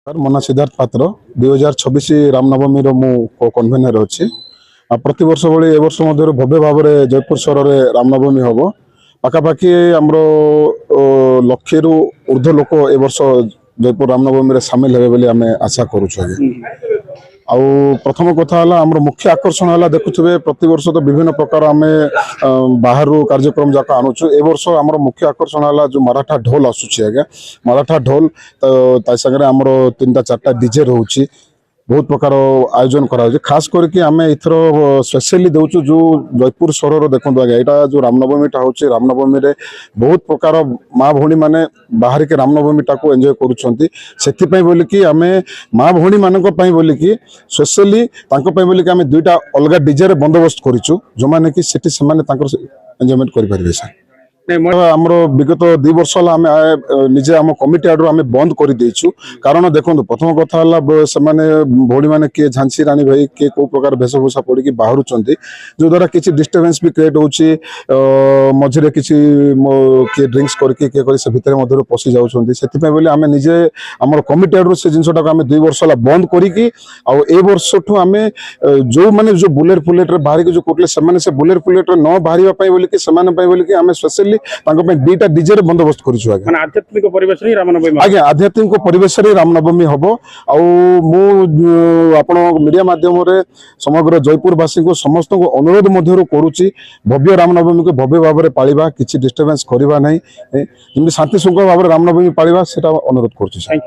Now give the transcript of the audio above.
ମୋ ନାଁ ସିଦ୍ଧାର୍ଥ ପାତ୍ର 2026 ରାମନବମୀ ମୁଁ କନଭେନର ଅଛି। ପ୍ରତି ବର୍ଷ ଭଳି ଏ ବର୍ଷ ମଧ୍ୟ ଭବ୍ୟ ଭାବରେ ଜୟପୁର ସହରରେ ରାମନବମୀ ହେବ। ପାଖାପାଖି ଆମର ଲକ୍ଷେରୁ ଊର୍ଦ୍ଧ୍ୱ ଲୋକ ଏ ବର୍ଷ ଜୟପୁର ରାମନବମୀରେ ସାମିଲ ହେବେ ବୋଲି ଆମେ ଆଶା କରୁଛୁ। ଆଉ ପ୍ରଥମ କଥା ହେଲା ଆମର ମୁଖ୍ୟ ଆକର୍ଷଣ ହେଲା ଦେଖୁଥିବେ ପ୍ରତିବର୍ଷ ତ ବିଭିନ୍ନ ପ୍ରକାର ଆମେ ବାହାରୁ କାର୍ଯ୍ୟକ୍ରମ ଯାକ ଆଣୁଛୁ। ଏ ବର୍ଷ ଆମର ମୁଖ୍ୟ ଆକର୍ଷଣ ହେଲା ଯୋଉ ମରାଠା ଢୋଲ ଆସୁଛି ଆଜ୍ଞା, ମରାଠା ଢୋଲ ତା ସାଙ୍ଗରେ ଆମର 3ଟା 4ଟା ଡିଜେ ରହୁଛି। बहुत प्रकार आयोजन करा खास करके आम एथर स्पेशली देचु जो जयपुर सहर देखो आज्ञा यहाँ जो रामनवमीटा हूँ रामनवमी रे बहुत प्रकार माँ भौणी मैंने बाहर के रामनवमीटा को एंजॉय करुँच बोलिकी आम माँ भौणी मान बोलिकी स्पेशली बोलिकी आम 2टा अलग डीजे बंदोबस्त करूँ जो मैंने कि एंजॉयमेंट करें सर। आमर विगत 2 वर्ष आम निजे आम कमिटी आड़ आम बंद कर देचु। कारण देखो प्रथम कथा से भौणी मैंने किए झांसी राणी भाई किए कौ प्रकार भेषभूषा पड़ी बाहर जो द्वारा किसी डिस्टर्बेंस भी क्रिएट होची मझे किसी किए ड्रिंक्स करके किए कर से भितर पशि जाऊँगी आम निजे आम कमिटी आड़ से जिनटा आम 2 वर्ष बंद करी वर्ष ठू आम जो मैंने जो बुलेट फुलेट बाहर जो कौटे से बुलेट फुलेट न बाहर बोलिकी आम स्पेशली 2टा डीजे बंदोबस्त करूँ आध्यात्मिक परिवेश आज्ञा आध्यात्मिक परिवेश रामनवमी हम आपण मीडिया माध्यम समग्र जयपुरवासी को समस्त को अनुरोध करुच्ची भव्य रामनवमी को भव्य भाव में पालिबा किसी डिस्टर्बेंस करवा नहीं शांति श्रृंखला भाव रामनवमी पालिबा सेटा अनुरोध करुच्ची।